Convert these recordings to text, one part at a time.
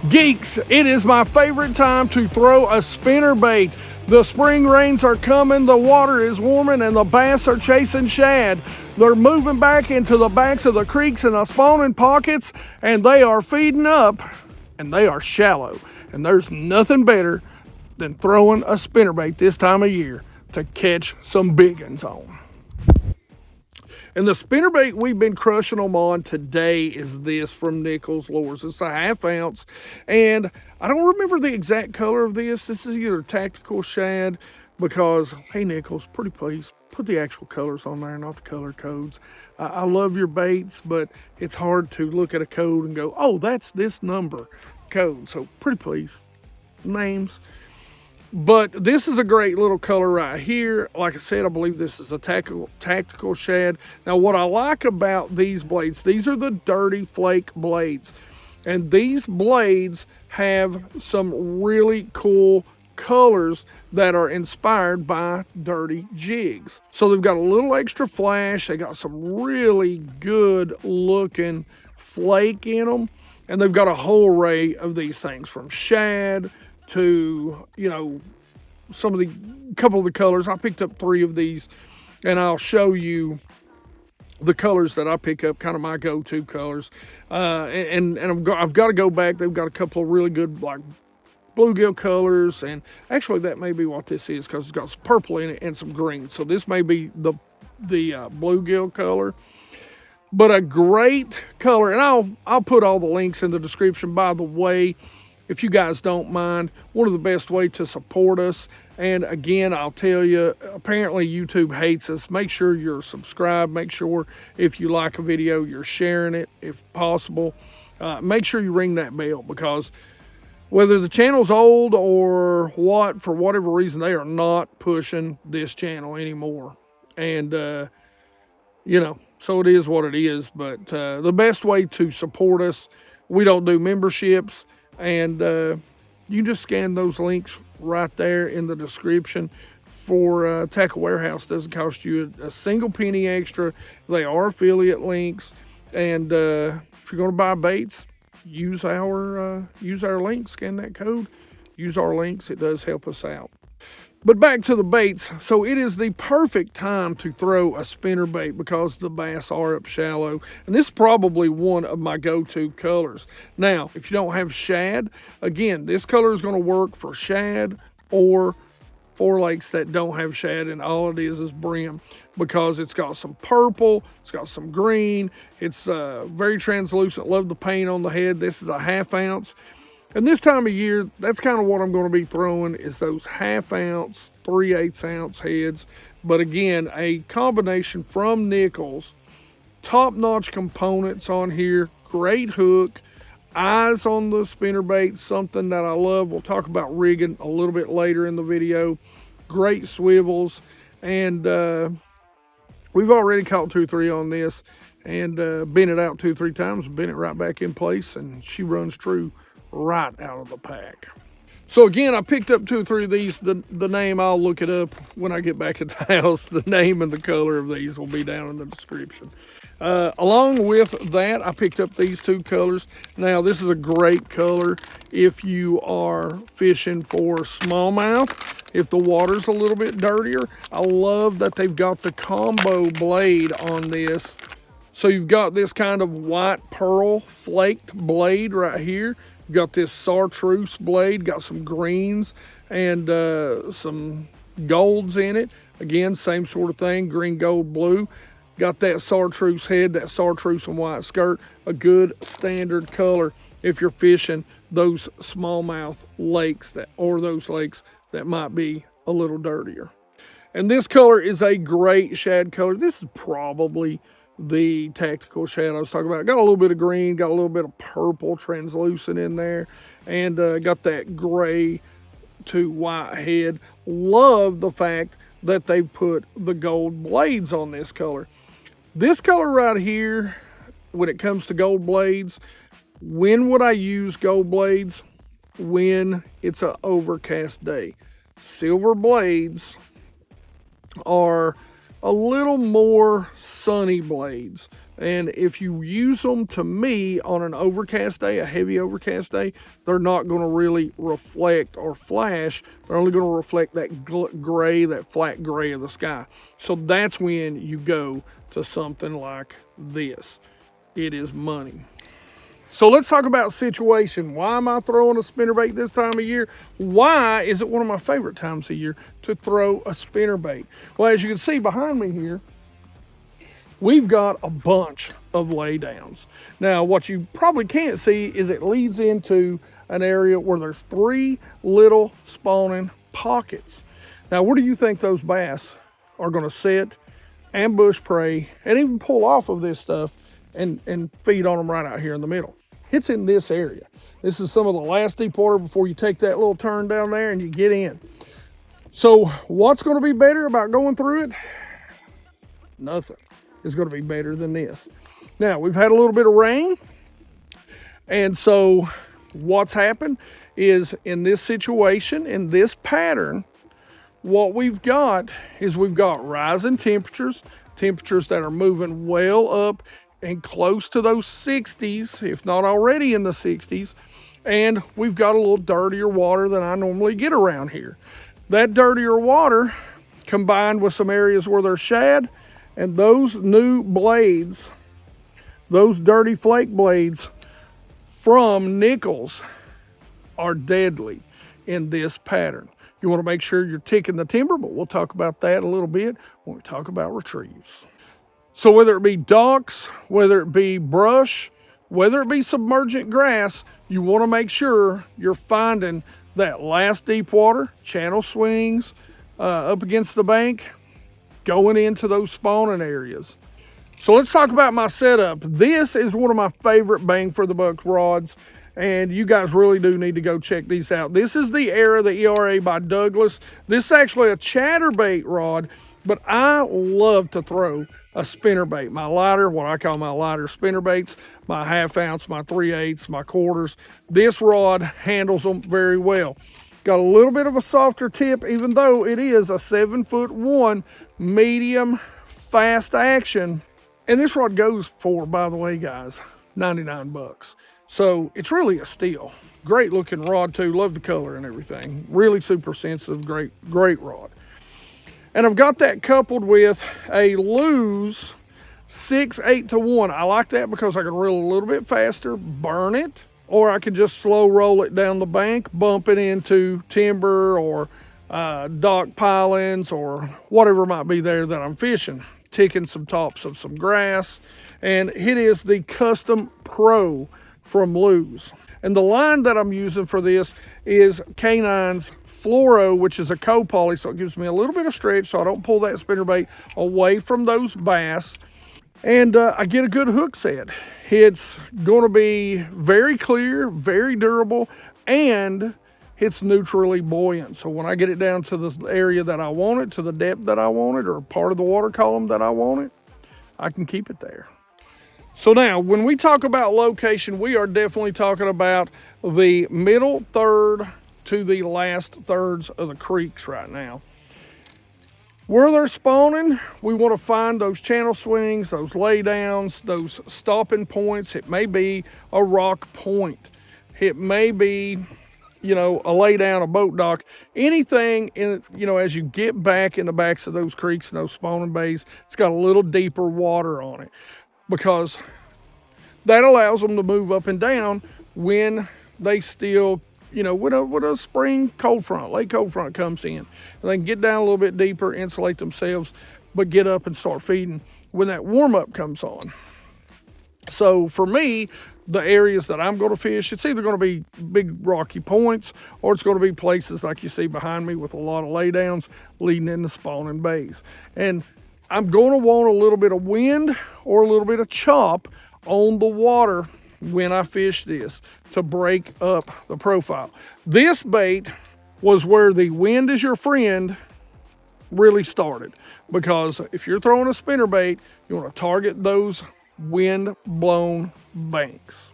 Geeks, it is my favorite time to throw a spinnerbait. The spring rains are coming, the water is warming, and the bass are chasing shad. They're moving back into the backs of the creeks and the spawning pockets, and they are feeding up, and they are shallow. And there's nothing better than throwing a spinnerbait this time of year to catch some big ones on. And the spinnerbait we've been crushing them on today is this from Nichols Lures. It's a 1/2 ounce, and I don't remember the exact color of this. This is either tactical shad because, hey Nichols, pretty please, put the actual colors on there, not the color codes. I love your baits, but it's hard to look at a code and go, oh, that's this number code. So pretty please, names. But this is a great little color right here. Like I said, I believe this is a tactical shad. Now, what I like about these blades, these are the dirty flake blades. And these blades have some really cool colors that are inspired by dirty jigs. So they've got a little extra flash. They got some really good looking flake in them. And they've got a whole array of these things from shad to, you know, couple of the colors. I picked up 3 of these, and I'll show you the colors that I pick up, kind of my go-to colors. And I've got to go back. They've got a couple of really good, like, bluegill colors, and actually that may be what this is because it's got some purple in it and some green. So this may be the bluegill color. But a great color, and I'll put all the links in the description. By the way, if you guys don't mind, one of the best ways to support us, and again, I'll tell you, apparently YouTube hates us. Make sure you're subscribed. Make sure if you like a video, you're sharing it if possible. Make sure you ring that bell, because whether the channel's old or what, for whatever reason, they are not pushing this channel anymore. And, you know, so it is what it is. But the best way to support us, we don't do memberships. And you just scan those links right there in the description for Tackle Warehouse. Doesn't cost you a single penny extra. They are affiliate links. And if you're going to buy baits, use our link, scan that code, use our links. It does help us out. But back to the baits. So it is the perfect time to throw a spinnerbait because the bass are up shallow. And this is probably one of my go-to colors. Now, if you don't have shad, again, this color is going to work for shad or for lakes that don't have shad, and all it is brim, because it's got some purple, it's got some green, it's very translucent. Love the paint on the head. This is a 1/2 ounce. And this time of year, that's kind of what I'm going to be throwing, is those 1/2 ounce, 3/8 ounce heads. But again, a combination from Nichols. Top-notch components on here. Great hook. Eyes on the spinnerbait, something that I love. We'll talk about rigging a little bit later in the video. Great swivels. And we've already caught 2 or 3 on this. And bent it out 2 or 3 times. Bent it right back in place. And she runs true right out of the pack. So again, I picked up 2 or 3 of these. The name, I'll look it up when I get back at the house. The name and the color of these will be down in the description. Along with that, I picked up these 2 colors. Now, this is a great color if you are fishing for smallmouth, if the water's a little bit dirtier. I love that they've got the combo blade on this. So you've got this kind of white pearl flaked blade right here. You've got this chartreuse blade, got some greens and some golds in it. Again, same sort of thing, green, gold, blue. Got that chartreuse head, that chartreuse and white skirt. A good standard color if you're fishing those smallmouth lakes, or those lakes that might be a little dirtier. And this color is a great shad color. This is probably the tactical shad I was talking about. Got a little bit of green, got a little bit of purple translucent in there, and got that gray to white head. Love the fact that they put the gold blades on this color. This color right here, when it comes to gold blades, when would I use gold blades? When it's an overcast day. Silver blades are a little more sunny blades. And if you use them, to me, on an overcast day, a heavy overcast day, they're not going to really reflect or flash. They're only going to reflect that gray, that flat gray of the sky. So that's when you go to something like this. It is money. So let's talk about situation. Why am I throwing a spinnerbait this time of year? Why is it one of my favorite times of year to throw a spinnerbait? Well, as you can see behind me here, we've got a bunch of laydowns. Now, what you probably can't see is it leads into an area where there's 3 little spawning pockets. Now, where do you think those bass are going to sit, ambush prey, and even pull off of this stuff and feed on them right out here in the middle? It's in this area. This is some of the last deep water before you take that little turn down there and you get in. So what's going to be better about going through it? Nothing is going to be better than this. Now, we've had a little bit of rain, and so what's happened is, in this situation, in this pattern, what we've got is we've got rising temperatures that are moving well up and close to those 60s, if not already in the 60s, and we've got a little dirtier water than I normally get around here. That dirtier water, combined with some areas where there's shad, and those new blades, those dirty flake blades from nickels, are deadly in this pattern. You want to make sure you're ticking the timber, but we'll talk about that a little bit when we talk about retrieves. So whether it be docks, whether it be brush, whether it be submergent grass, you want to make sure you're finding that last deep water, channel swings, up against the bank, going into those spawning areas. So let's talk about my setup. This is one of my favorite bang for the buck rods, and you guys really do need to go check these out. This is the Era, the ERA by Douglas. This is actually a chatterbait rod, but I love to throw a spinnerbait. My lighter, what I call my lighter spinnerbaits, my 1/2 ounce, my 3/8, my quarters. This rod handles them very well. Got a little bit of a softer tip, even though it is a 7'1" medium fast action. And this rod goes for, by the way, guys, 99 bucks. So it's really a steal. Great looking rod too. Love the color and everything. Really super sensitive, great rod. And I've got that coupled with a Lew's 6-8-1. I like that because I can reel a little bit faster, burn it, or I can just slow roll it down the bank, bump it into timber or dock pilings or whatever might be there that I'm fishing. Ticking some tops of some grass. And it is the Custom Pro from Lew's. And the line that I'm using for this is K9's Fluoro, which is a co-poly, so it gives me a little bit of stretch so I don't pull that spinnerbait away from those bass. And I get a good hook set. It's going to be very clear, very durable, and it's neutrally buoyant. So when I get it down to the area that I want it, to the depth that I want it, or part of the water column that I want it, I can keep it there. So now, when we talk about location, we are definitely talking about the middle third to the last thirds of the creeks right now. Where they're spawning, we want to find those channel swings, those laydowns, those stopping points. It may be a rock point. It may be, you know, a laydown, a boat dock, anything in, you know, as you get back in the backs of those creeks and those spawning bays, it's got a little deeper water on it, because that allows them to move up and down when they still, you know, when a spring cold front, late cold front comes in, and they can get down a little bit deeper, insulate themselves, but get up and start feeding when that warm up comes on. So for me, the areas that I'm going to fish, it's either going to be big rocky points, or it's going to be places like you see behind me with a lot of laydowns leading into spawning bays. And I'm going to want a little bit of wind or a little bit of chop on the water when I fish this to break up the profile. This bait was where the wind is your friend really started, because if you're throwing a spinnerbait, you want to target those wind blown banks.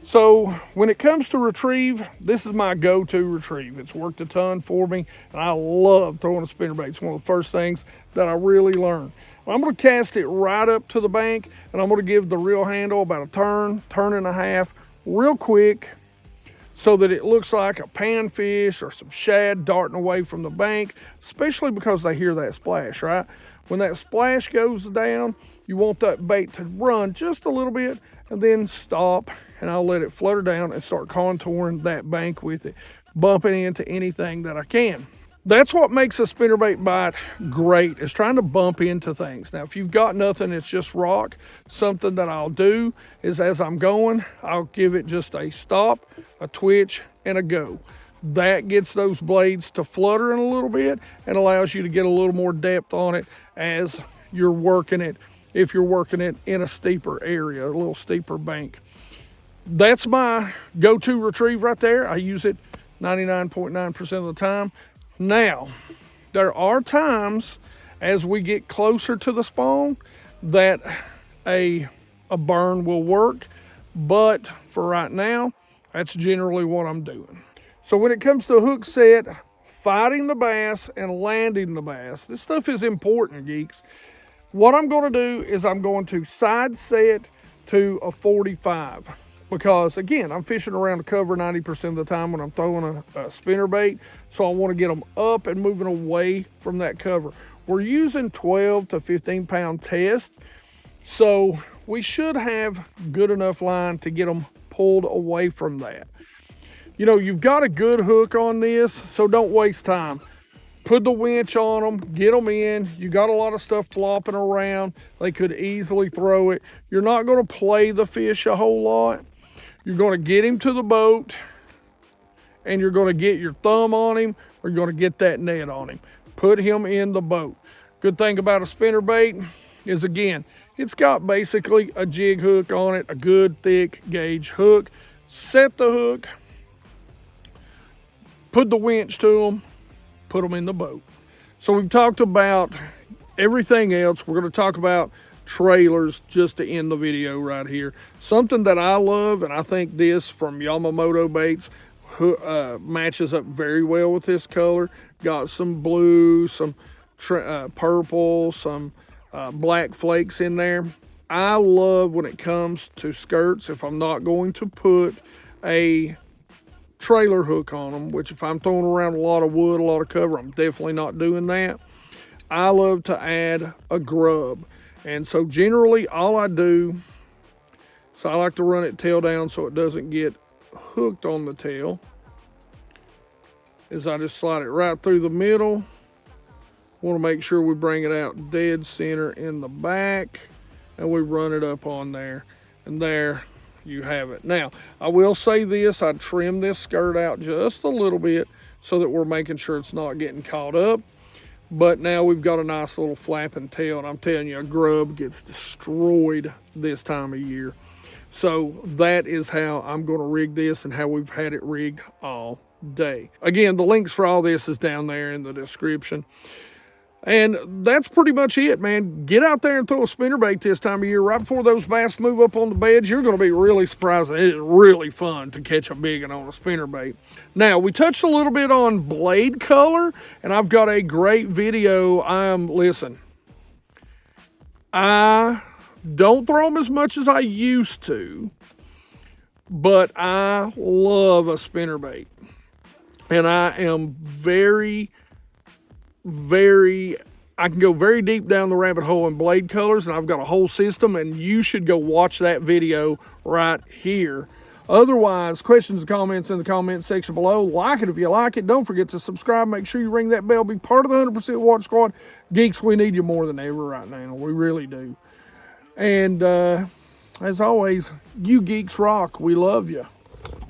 So when it comes to retrieve, this is my go-to retrieve. It's worked a ton for me, and I love throwing a spinnerbait. It's one of the first things that I really learned. I'm going to cast it right up to the bank, and I'm going to give the reel handle about a turn, turn and a half, real quick, so that it looks like a panfish or some shad darting away from the bank, especially because they hear that splash, right? When that splash goes down, you want that bait to run just a little bit and then stop, and I'll let it flutter down and start contouring that bank with it, bumping into anything that I can. That's what makes a spinnerbait bite great, is trying to bump into things. Now, if you've got nothing, it's just rock, something that I'll do is as I'm going, I'll give it just a stop, a twitch, and a go. That gets those blades to fluttering a little bit and allows you to get a little more depth on it as you're working it, if you're working it in a steeper area, a little steeper bank. That's my go-to retrieve right there. I use it 99.9% of the time. Now, there are times as we get closer to the spawn that a burn will work, but for right now, that's generally what I'm doing. So when it comes to hook set, fighting the bass and landing the bass, this stuff is important, geeks. What I'm going to do is I'm going to side set to a 45. Because again, I'm fishing around the cover 90% of the time when I'm throwing a spinnerbait. So I want to get them up and moving away from that cover. We're using 12 to 15 pound test. So we should have good enough line to get them pulled away from that. You know, you've got a good hook on this, so don't waste time. Put the winch on them, get them in. You got a lot of stuff flopping around. They could easily throw it. You're not going to play the fish a whole lot. You're going to get him to the boat, and you're going to get your thumb on him, or you're going to get that net on him. Put him in the boat. Good thing about a spinnerbait is, again, it's got basically a jig hook on it, a good thick gauge hook. Set the hook, put the winch to them, put them in the boat. So we've talked about everything else. We're going to talk about trailers just to end the video right here. Something that I love, and I think this from Yamamoto Baits matches up very well with this color. Got some blue, some purple, some black flakes in there. I love when it comes to skirts, if I'm not going to put a trailer hook on them, which if I'm throwing around a lot of wood, a lot of cover, I'm definitely not doing that. I love to add a grub. And so generally all I do, so I like to run it tail down so it doesn't get hooked on the tail, is I just slide it right through the middle. Want to make sure we bring it out dead center in the back, and we run it up on there, and there you have it. Now, I will say this, I trim this skirt out just a little bit so that we're making sure it's not getting caught up. But now we've got a nice little flapping tail, and I'm telling you, a grub gets destroyed this time of year. So that is how I'm going to rig this and how we've had it rigged all day. Again, the links for all this is down there in the description. And that's pretty much it, man. Get out there and throw a spinnerbait this time of year. Right before those bass move up on the beds, you're going to be really surprised. It is really fun to catch a big one on a spinnerbait. Now, we touched a little bit on blade color, and I've got a great video. Listen, I don't throw them as much as I used to, but I love a spinnerbait. And I am I can go very deep down the rabbit hole in blade colors, and I've got a whole system, and you should go watch that video right here. Otherwise, questions and comments in the comment section below. Like it if you like it. Don't forget to subscribe. Make sure you ring that bell. Be part of the 100% Watch Squad. Geeks, we need you more than ever right now. We really do. And as always, you geeks rock. We love you.